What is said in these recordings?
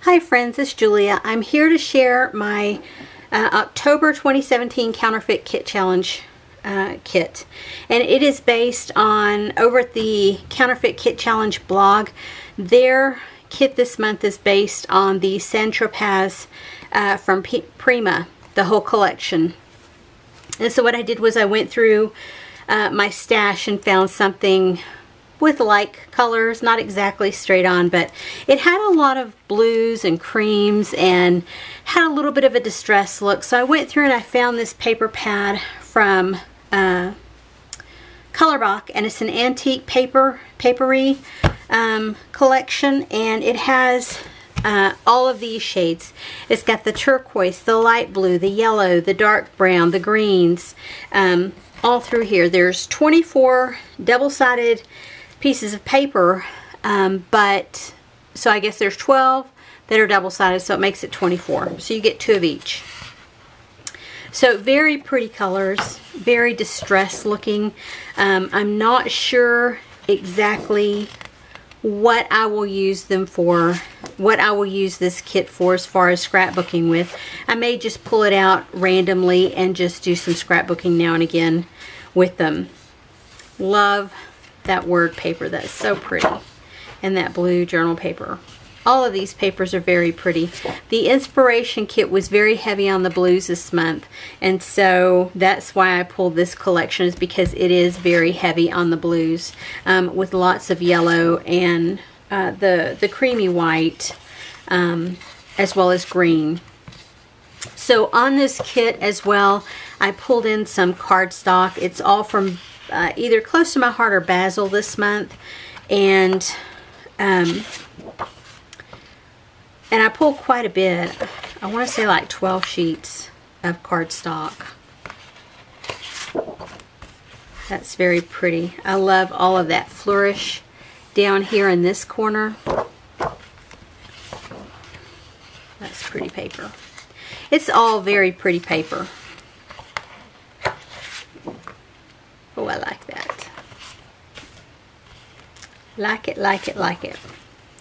Hi friends, it's Julia. I'm here to share my October 2017 Counterfeit Kit Challenge kit. And it is based on, over at the Counterfeit Kit Challenge blog, their kit this month is based on the Saint-Tropez from Prima, the whole collection. And so what I did was I went through my stash and found something with like colors, not exactly straight on, but it had a lot of blues and creams and had a little bit of a distressed look. So I went through and I found this paper pad from Colorbach, and it's an antique papery collection, and it has all of these shades. It's got the turquoise, the light blue, the yellow, the dark brown, the greens, all through here. There's 24 double-sided pieces of paper, but so I guess there's 12 that are double-sided, so it makes it 24. So you get 2 of each. So very pretty colors, very distressed looking. I'm not sure exactly what I will use them for, what I will use this kit for as far as scrapbooking with. I may just pull it out randomly and just do some scrapbooking now and again with them. Love that word paper. That's so pretty. And that blue journal paper. All of these papers are very pretty. The inspiration kit was very heavy on the blues this month, and so that's why I pulled this collection, is because it is very heavy on the blues, with lots of yellow and the creamy white, as well as green. So on this kit as well, I pulled in some cardstock. It's all from either Close to My Heart or Basil this month, and I pulled quite a bit. I want to say like 12 sheets of cardstock. That's very pretty. I love all of that flourish down here in this corner. That's pretty paper. It's all very pretty paper. Oh, I like that. Like it, like it, like it.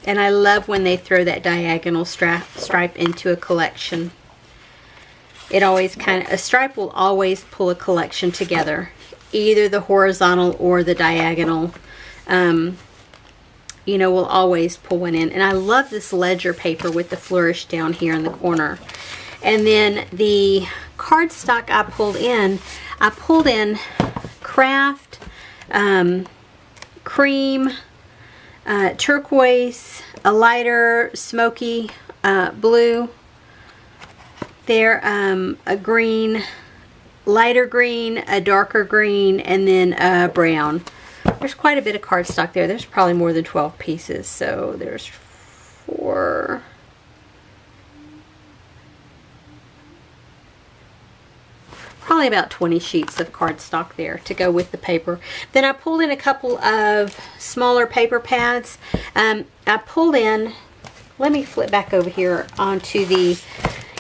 And I love when they throw that diagonal stripe into a collection. It always a stripe will always pull a collection together. Either the horizontal or the diagonal, you know, will always pull one in. And I love this ledger paper with the flourish down here in the corner. And then the cardstock I pulled in craft, cream, turquoise, a lighter smoky blue there, a green, lighter green, a darker green, and then a brown. There's quite a bit of cardstock there. There's probably more than 12 pieces, so there's probably about 20 sheets of cardstock there to go with the paper. Then I pulled in a couple of smaller paper pads. I pulled in, let me flip back over here onto the,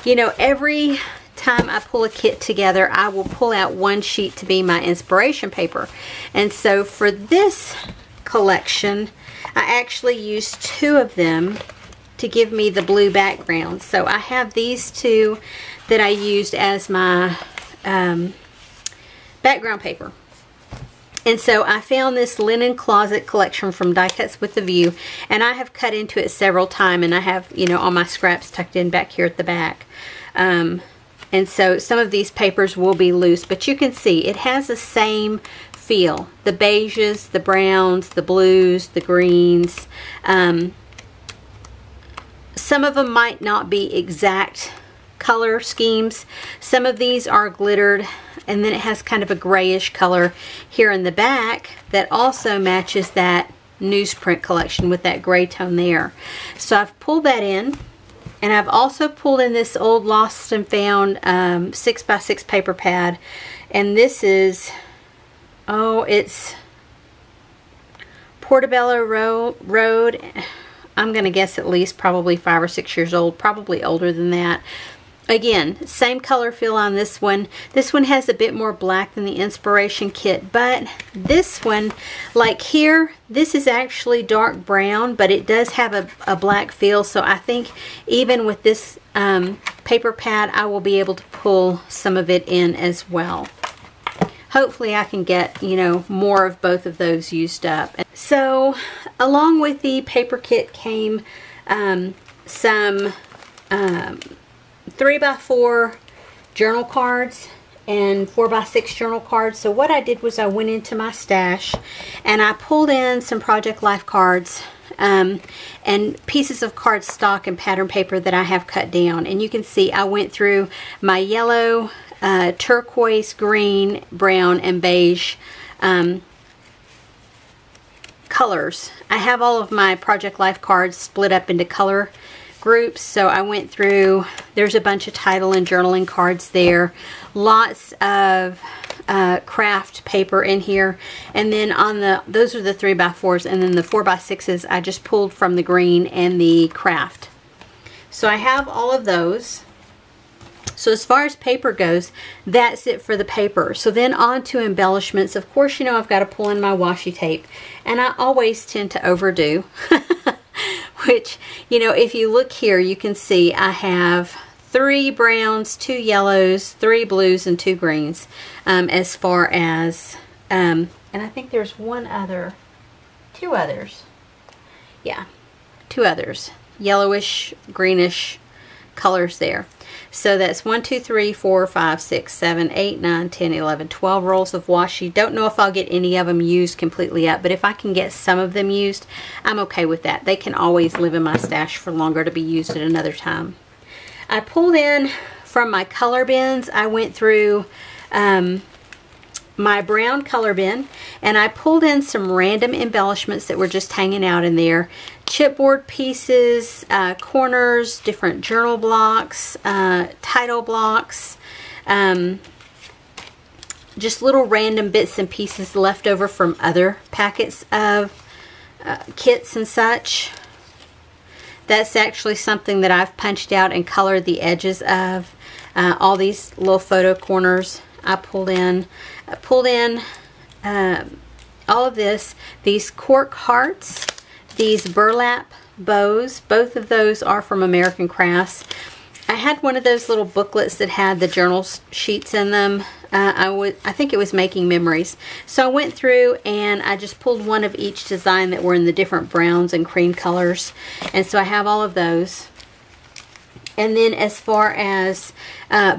you know, every time I pull a kit together, I will pull out one sheet to be my inspiration paper. And so for this collection, I actually used 2 of them to give me the blue background. So I have these 2 that I used as my background paper. And so I found this linen closet collection from Die Cuts with the View, and I have cut into it several times, and I have, you know, all my scraps tucked in back here at the back. And so some of these papers will be loose, but you can see it has the same feel. The beiges, the browns, the blues, the greens. Some of them might not be exact color schemes. Some of these are glittered, and then it has kind of a grayish color here in the back that also matches that newsprint collection with that gray tone there. So I've pulled that in, and I've also pulled in this old Lost and Found 6x6 paper pad, and this is, oh, it's Portobello Road. I'm gonna guess at least probably 5 or 6 years old, probably older than that. Again, same color feel on this one. This one has a bit more black than the Inspiration Kit, but this one, like here, this is actually dark brown, but it does have a black feel, so I think even with this paper pad, I will be able to pull some of it in as well. Hopefully I can get, you know, more of both of those used up. So along with the paper kit came some 3x4 journal cards and 4x6 journal cards. So what I did was I went into my stash and I pulled in some Project Life cards and pieces of cardstock and pattern paper that I have cut down. And you can see I went through my yellow, turquoise, green, brown, and beige colors. I have all of my Project Life cards split up into color groups, so I went through, there's a bunch of title and journaling cards there, lots of craft paper in here, and then on the, those are the 3x4s, and then the 4x6s I just pulled from the green and the craft. So I have all of those. So as far as paper goes, that's it for the paper. So then on to embellishments. Of course, you know, I've got to pull in my washi tape, and I always tend to overdo. Which, you know, if you look here, you can see I have 3 browns, 2 yellows, 3 blues, and 2 greens. As far as, and I think there's 2 others. Yeah, 2 others. Yellowish, greenish colors there. So that's 1, 2, 3, 4, 5, 6, 7, 8, 9, 10, 11, 12 rolls of washi. Don't know if I'll get any of them used completely up, but if I can get some of them used, I'm okay with that. They can always live in my stash for longer to be used at another time. I pulled in from my color bins. I went through my brown color bin, and I pulled in some random embellishments that were just hanging out in there. Chipboard pieces, corners, different journal blocks, title blocks, just little random bits and pieces left over from other packets of kits and such. That's actually something that I've punched out and colored the edges of. All these little photo corners I pulled in. I pulled in all of this. These cork hearts, these burlap bows, both of those are from American Crafts. I had one of those little booklets that had the journal sheets in them. I think it was Making Memories. So I went through and I just pulled one of each design that were in the different browns and cream colors. And so I have all of those. And then as far as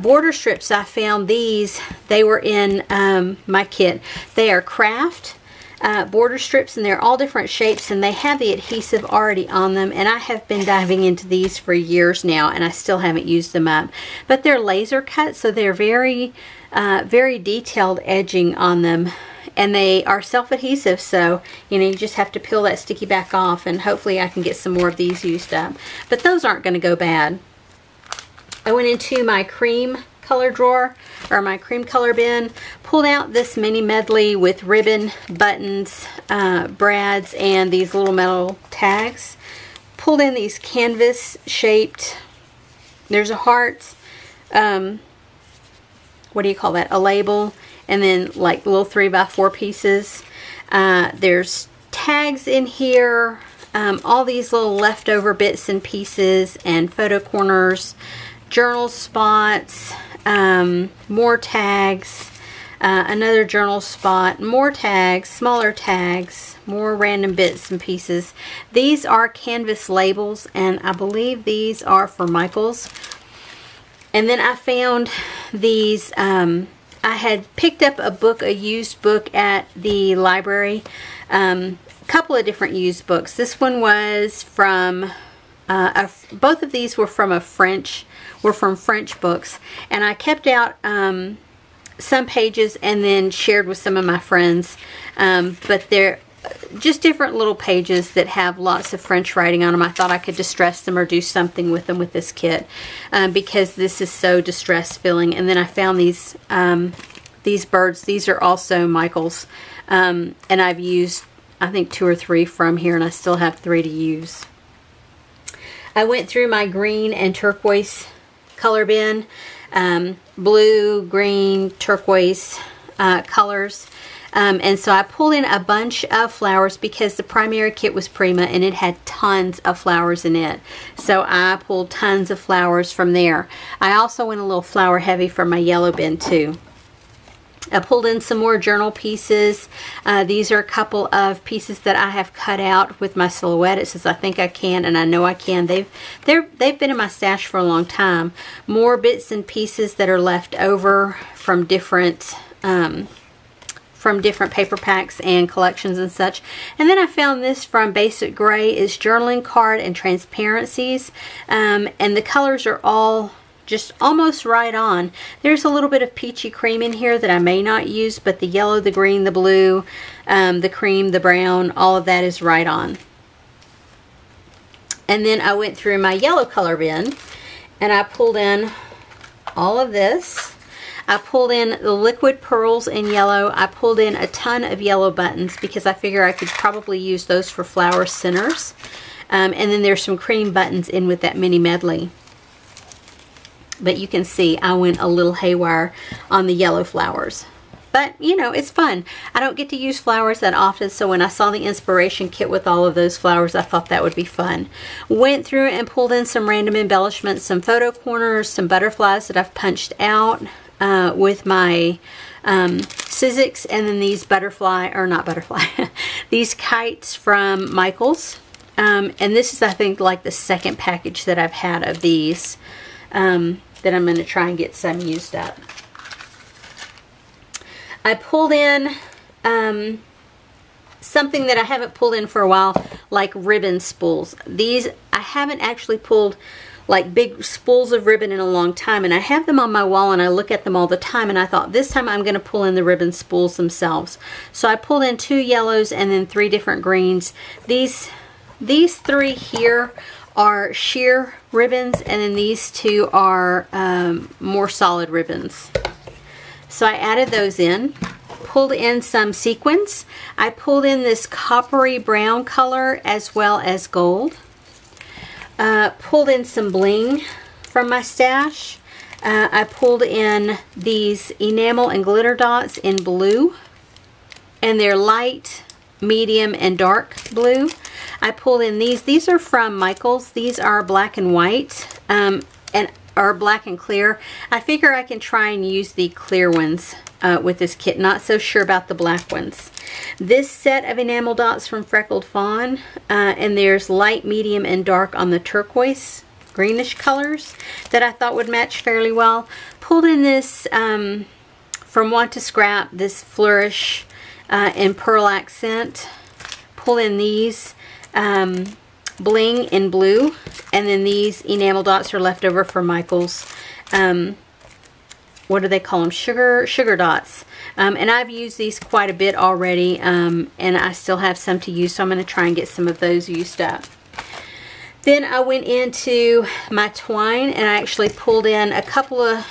border strips, I found these. They were in my kit. They are craft border strips, and they're all different shapes, and they have the adhesive already on them. And I have been diving into these for years now, and I still haven't used them up. But they're laser cut, so they're very, very detailed edging on them. And they are self-adhesive, so, you know, you just have to peel that sticky back off, and hopefully I can get some more of these used up. But those aren't going to go bad. I went into my cream color drawer, or my cream color bin, pulled out this mini medley with ribbon, buttons, brads, and these little metal tags. Pulled in these canvas shaped, there's a heart, what do you call that, a label, and then like little 3x4 pieces. There's tags in here, all these little leftover bits and pieces, and photo corners, journal spots, more tags, another journal spot, more tags, smaller tags, more random bits and pieces. These are canvas labels, and I believe these are for Michael's. And then I found these, I had picked up a book, a used book at the library, a couple of different used books. This one was from, both of these were from French books, and I kept out some pages and then shared with some of my friends, but they're just different little pages that have lots of French writing on them. I thought I could distress them or do something with them with this kit, because this is so distress filling. And then I found these birds. These are also Michael's, and I've used, I think, 2 or 3 from here, and I still have 3 to use. I went through my green and turquoise color bin. Blue, green, turquoise colors. And so I pulled in a bunch of flowers because the primary kit was Prima and it had tons of flowers in it. So I pulled tons of flowers from there. I also went a little flower heavy for my yellow bin too. I pulled in some more journal pieces. These are a couple of pieces that I have cut out with my silhouette. It says I think I can and I know I can. They've been in my stash for a long time. More bits and pieces that are left over from different paper packs and collections and such. And then I found this from Basic Gray. It's journaling card and transparencies. And the colors are all just almost right on. There's a little bit of peachy cream in here that I may not use, but the yellow, the green, the blue, the cream, the brown, all of that is right on. And then I went through my yellow color bin and I pulled in all of this. I pulled in the liquid pearls in yellow. I pulled in a ton of yellow buttons because I figure I could probably use those for flower centers. And then there's some cream buttons in with that mini medley. But you can see I went a little haywire on the yellow flowers. But, you know, it's fun. I don't get to use flowers that often, so when I saw the inspiration kit with all of those flowers, I thought that would be fun. Went through and pulled in some random embellishments, some photo corners, some butterflies that I've punched out with my Sizzix, and then these these kites from Michaels. And this is, I think, like the second package that I've had of these. That I'm going to try and get some used up. I pulled in something that I haven't pulled in for a while, like ribbon spools. These, I haven't actually pulled like big spools of ribbon in a long time, and I have them on my wall and I look at them all the time, and I thought this time I'm going to pull in the ribbon spools themselves. So I pulled in 2 yellows and then 3 different greens. These 3 here are sheer ribbons, and then these 2 are more solid ribbons. So I added those in, pulled in some sequins. I pulled in this coppery brown color as well as gold. Pulled in some bling from my stash. I pulled in these enamel and glitter dots in blue, and they're light, medium, and dark blue. I pulled in these are from Michaels. These are black and white, or black and clear. I figure I can try and use the clear ones with this kit. Not so sure about the black ones. This set of enamel dots from Freckled Fawn, and there's light, medium, and dark on the turquoise greenish colors that I thought would match fairly well. Pulled in this from Want to Scrap, this Flourish in Pearl Accent. Pull in these bling in blue, and then these enamel dots are left over from Michaels. What do they call them? Sugar dots. And I've used these quite a bit already, and I still have some to use, so I'm going to try and get some of those used up. Then I went into my twine and I actually pulled in a couple of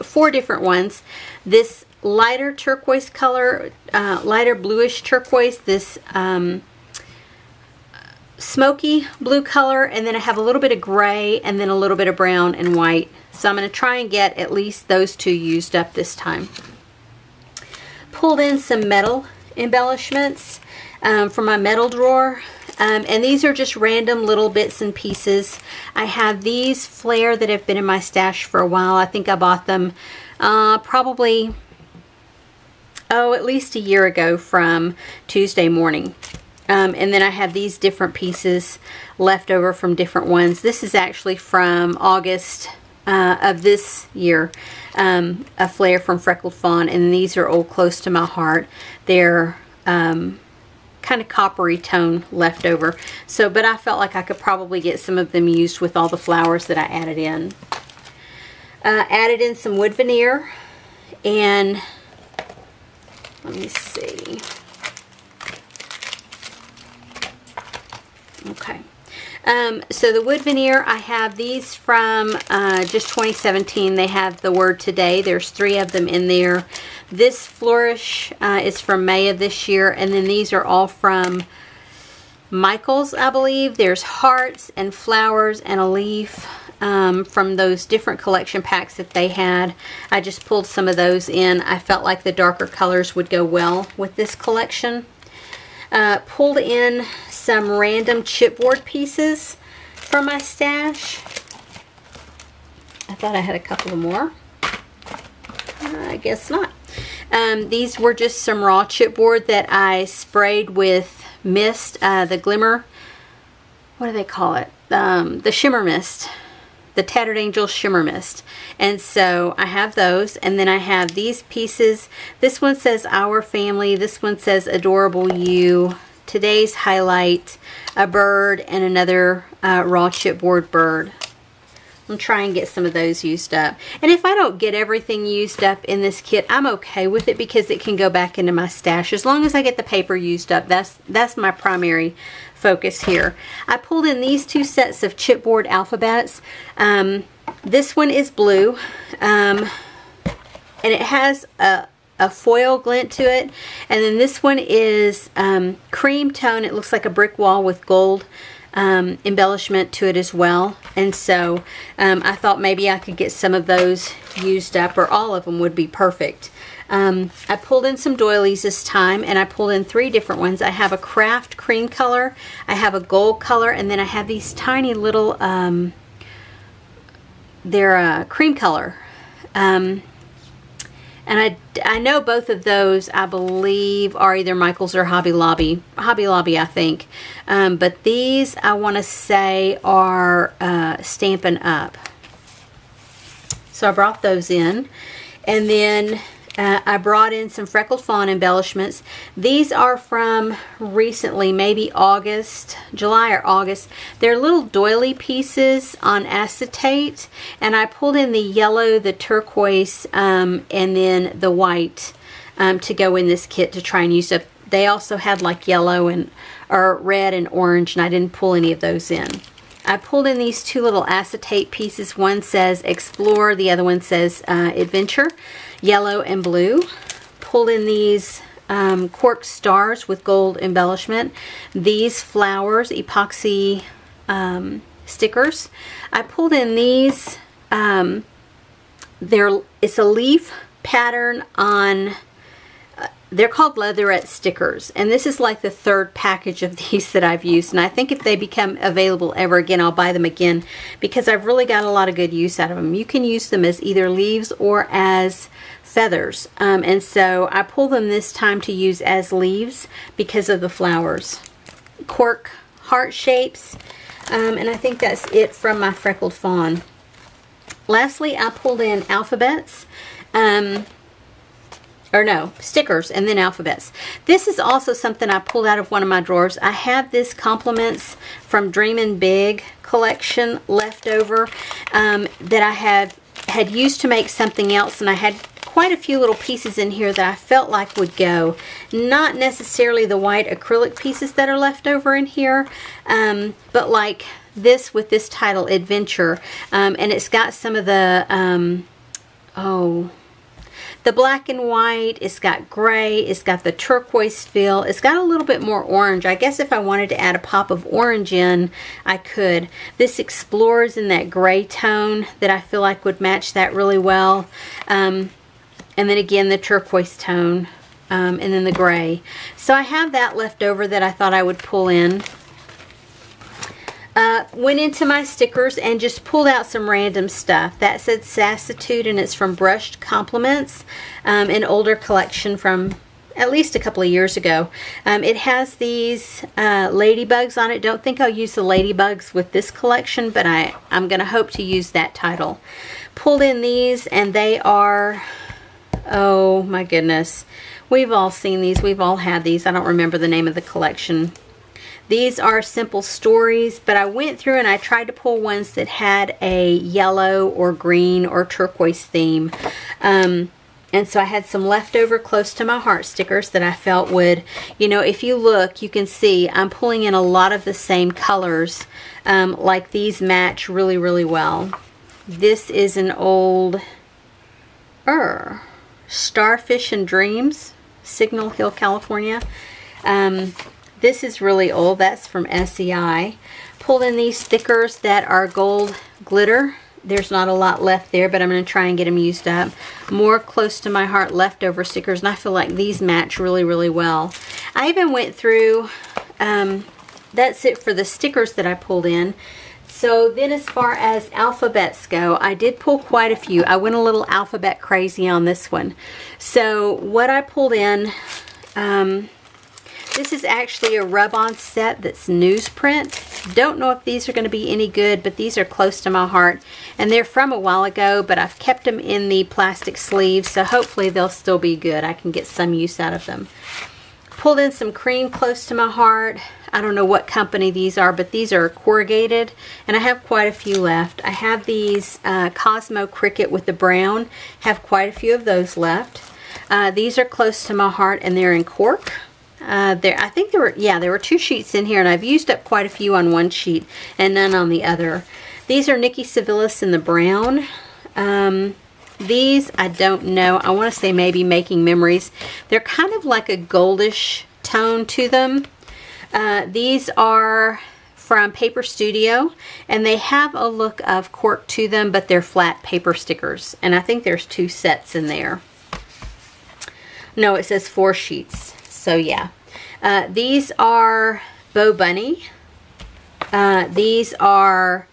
4 different ones. This lighter turquoise color, lighter bluish turquoise, this smoky blue color, and then I have a little bit of gray and then a little bit of brown and white. So I'm going to try and get at least those 2 used up this time. Pulled in some metal embellishments from my metal drawer, and these are just random little bits and pieces. I have these flare that have been in my stash for a while. I think I bought them probably at least a year ago from Tuesday Morning. And then I have these different pieces left over from different ones. This is actually from August of this year, a flare from Freckled Fawn, and these are old close to my heart. They're kind of coppery tone left over. So, but I felt like I could probably get some of them used with all the flowers that I added in. Added in some wood veneer, and let me see. Okay. So the wood veneer, I have these from just 2017. They have the word today. There's 3 of them in there. This Flourish is from May of this year, and then these are all from Michaels, I believe. There's hearts and flowers and a leaf. from those different collection packs that they had. I just pulled some of those in. I felt like the darker colors would go well with this collection. Pulled in some random chipboard pieces from my stash. I thought I had a couple more. I guess not. These were just some raw chipboard that I sprayed with mist, the glimmer, what do they call it? The shimmer mist, the Tattered Angel shimmer mist. And so I have those, and then I have these pieces. This one says Our Family, this one says Adorable You, Today's Highlight, a bird, and another raw chipboard bird. I'm trying to get some of those used up. And if I don't get everything used up in this kit, I'm okay with it because it can go back into my stash. As long as I get the paper used up, that's my primary focus here. I pulled in these two sets of chipboard alphabets. This one is blue, and it has a foil glint to it. And then this one is cream tone. It looks like a brick wall with gold embellishment to it as well. And so I thought maybe I could get some of those used up, or all of them would be perfect. I pulled in some doilies this time, and I pulled in 3 different ones. I have a craft cream color, I have a gold color, and then I have these tiny little they're cream color. And I know both of those, I believe, are either Michael's or Hobby Lobby. Hobby Lobby, I think. But these, I want to say, are Stampin' Up. So I brought those in. And then I brought in some Freckled Fawn embellishments. These are from recently, maybe August, July or August. They're little doily pieces on acetate, and I pulled in the yellow, the turquoise, and then the white to go in this kit to try and use up. They also had like yellow and or red and orange, and I didn't pull any of those in. I pulled in these 2 little acetate pieces. One says Explore, the other one says Adventure, yellow and blue. Pulled in these cork stars with gold embellishment. These flowers, epoxy stickers. I pulled in these, it's a leaf pattern on, they're called leatherette stickers, and this is like the 3rd package of these that I've used, and I think if they become available ever again, I'll buy them again because I've really got a lot of good use out of them. You can use them as either leaves or as feathers, and so I pulled them this time to use as leaves because of the flowers. Cork heart shapes, and I think that's it from my Freckled Fawn. Lastly, I pulled in alphabets. Or no, stickers and then alphabets. This is also something I pulled out of one of my drawers. I have this Compliments from Dreamin' Big collection left over that I had used to make something else, and I had quite a few little pieces in here that I felt like would go. Not necessarily the white acrylic pieces that are left over in here, but like this with this title, Adventure, and it's got some of the, the black and white, it's got gray, it's got the turquoise feel, it's got a little bit more orange. I guess if I wanted to add a pop of orange in, I could. This explores in that gray tone that I feel like would match that really well. And then again, the turquoise tone, and then the gray. So I have that left over that I thought I would pull in. Went into my stickers and just pulled out some random stuff. That said Sassitude, and it's from Brushed Compliments, an older collection from at least a couple of years ago. It has these ladybugs on it. Don't think I'll use the ladybugs with this collection, but I'm going to hope to use that title. Pulled in these, and they are, oh my goodness, we've all seen these. We've all had these. I don't remember the name of the collection. These are Simple Stories, but I went through and I tried to pull ones that had a yellow or green or turquoise theme. And so I had some leftover Close to My Heart stickers that I felt would, you know, if you look, you can see I'm pulling in a lot of the same colors. Like these match really, really well. This is an old Starfish and Dreams, Signal Hill, California. This is really old. That's from SEI. Pulled in these stickers that are gold glitter. There's not a lot left there, but I'm going to try and get them used up. More close to my heart leftover stickers, and I feel like these match really, really well. I even went through, that's it for the stickers that I pulled in. So then as far as alphabets go, I did pull quite a few. I went a little alphabet crazy on this one. So what I pulled in, this is actually a rub-on set that's newsprint. Don't know if these are going to be any good, but these are close to my heart. And they're from a while ago, but I've kept them in the plastic sleeves, so hopefully they'll still be good. I can get some use out of them. Pulled in some cream close to my heart. I don't know what company these are, but these are corrugated, and I have quite a few left. I have these Cosmo Cricket with the brown. Have quite a few of those left. These are close to my heart, and they're in cork. I think there were 2 sheets in here, and I've used up quite a few on one sheet and none on the other. These are Nikki Civilis in the brown. These, I don't know. I want to say maybe Making Memories. They're kind of like a goldish tone to them. These are from Paper Studio, and they have a look of cork to them, but they're flat paper stickers. And I think there's 2 sets in there. No, it says 4 sheets. So yeah, these are Bo Bunny. These are,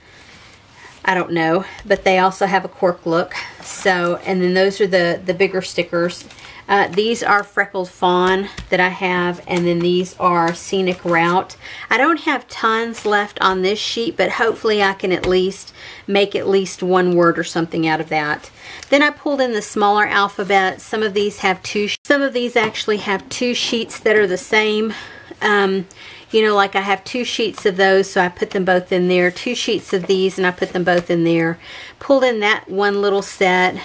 I don't know, but they also have a cork look. So, and then those are the bigger stickers. These are Freckled Fawn that I have, and then these are Scenic Route. I don't have tons left on this sheet, but hopefully I can at least make at least 1 word or something out of that. Then I pulled in the smaller alphabet. Some of these have 2. Some of these actually have 2 sheets that are the same. You know, like I have 2 sheets of those, so I put them both in there. 2 sheets of these, and I put them both in there. Pulled in that one little set.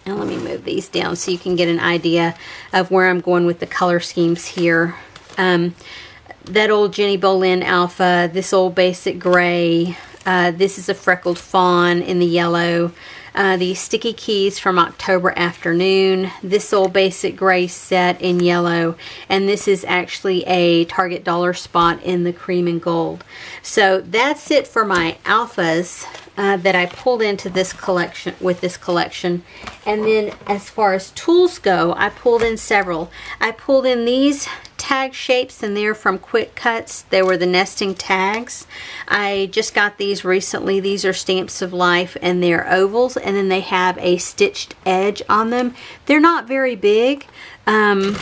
And let me move these down so you can get an idea of where I'm going with the color schemes here. That old Jenny Bolin Alpha, this old Basic Gray. This is a Freckled Fawn in the yellow. These Sticky Keys from October Afternoon. This old Basic Gray set in yellow. And this is actually a Target Dollar Spot in the cream and gold. So that's it for my alphas that I pulled into this collection, with this collection. And then as far as tools go, I pulled in several. I pulled in these tag shapes, and they're from Quick Cuts. They were the nesting tags. I just got these recently. These are Stamps of Life, and they're ovals, and then they have a stitched edge on them. They're not very big. Let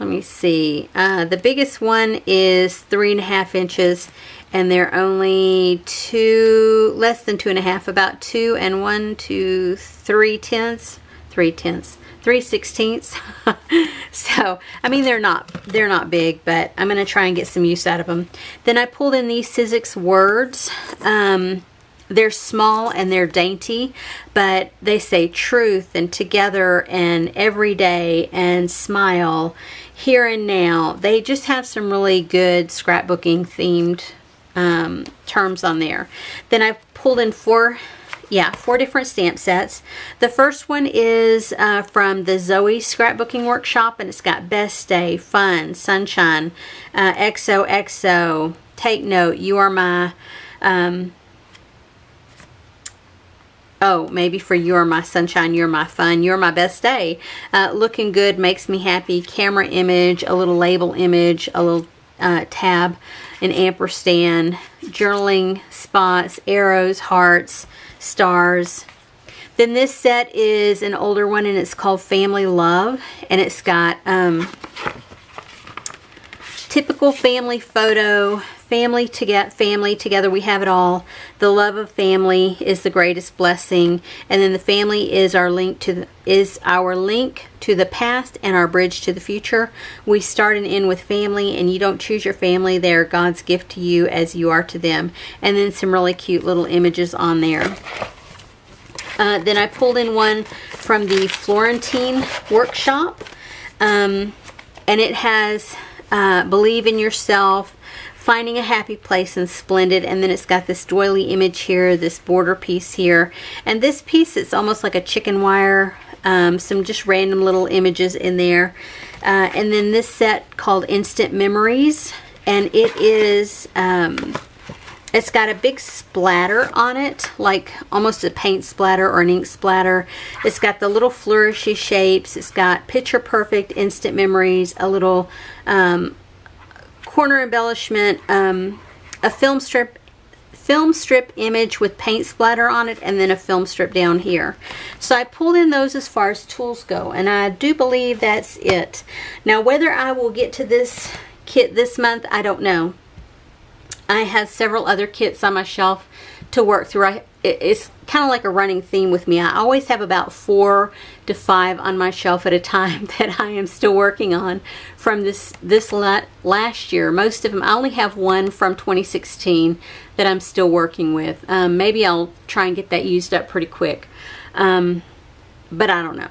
me see. The biggest one is 3.5 inches, and they're only less than 2.5, about 2 3/10. 3/16. So, I mean, they're not big, but I'm going to try and get some use out of them. Then I pulled in these Sizzix words. They're small and they're dainty, but they say truth and together and every day and smile, here and now. They just have some really good scrapbooking themed terms on there. Then I pulled in 4 different stamp sets. The first one is from the Zoe Scrapbooking Workshop, and it's got Best Day, Fun, Sunshine, XOXO, Take Note, You Are My, maybe for You're My Sunshine, You're My Fun, You're My Best Day, Looking Good, Makes Me Happy, Camera Image, a little label image, a little tab, an ampersand, journaling spots, arrows, hearts, stars. Then this set is an older one, and it's called Family Love, and it's got typical family photo, family together, we have it all. The love of family is the greatest blessing, and then the family is our link to the past and our bridge to the future. We start and end with family, and you don't choose your family. They are God's gift to you as you are to them. And then some really cute little images on there. Then I pulled in one from the Florentine Workshop, and it has Believe in Yourself, Finding a Happy Place, and Splendid. And then it's got this doily image here, this border piece here, and this piece, it's almost like a chicken wire some just random little images in there. And then this set called Instant Memories, and it is, it's got a big splatter on it, like almost a paint splatter or an ink splatter. It's got the little flourishy shapes. It's got picture perfect instant memories, a little corner embellishment, a film strip image with paint splatter on it, and then a film strip down here. So I pulled in those as far as tools go, and I do believe that's it. Now, whether I will get to this kit this month, I don't know. I have several other kits on my shelf to work through. It's kind of like a running theme with me. I always have about 4 to 5 on my shelf at a time that I am still working on from this last year. Most of them, I only have one from 2016 that I'm still working with. Maybe I'll try and get that used up pretty quick, but I don't know.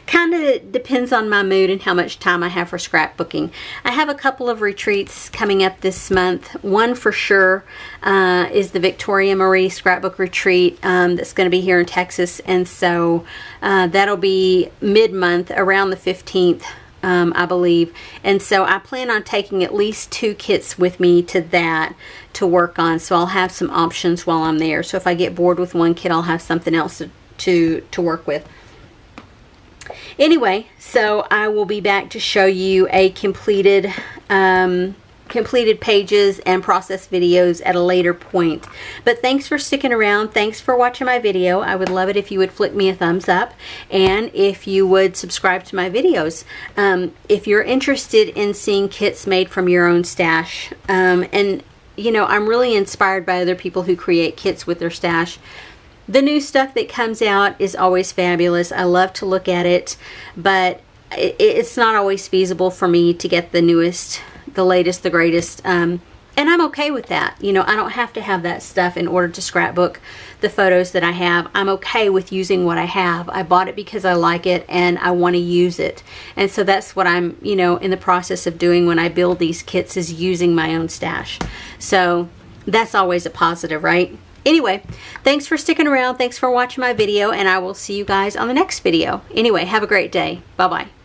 Kind of depends on my mood and how much time I have for scrapbooking. I have a couple of retreats coming up this month. One for sure is the Victoria Marie Scrapbook Retreat that's going to be here in Texas, and so that'll be mid-month, around the 15th, I believe. And so I plan on taking at least 2 kits with me to that to work on, so I'll have some options while I'm there. So if I get bored with one kit, I'll have something else to work with. Anyway, so I will be back to show you a completed pages and process videos at a later point. But thanks for sticking around. Thanks for watching my video. I would love it if you would flick me a thumbs up, and if you would subscribe to my videos. If you're interested in seeing kits made from your own stash, and you know, I'm really inspired by other people who create kits with their stash. The new stuff that comes out is always fabulous. I love to look at it, but it's not always feasible for me to get the newest, the latest, the greatest, and I'm okay with that. You know, I don't have to have that stuff in order to scrapbook the photos that I have. I'm okay with using what I have. I bought it because I like it and I want to use it, and so that's what I'm, you know, in the process of doing when I build these kits, is using my own stash. So that's always a positive, right? Anyway, thanks for sticking around. Thanks for watching my video, and I will see you guys on the next video. Anyway, have a great day. Bye-bye.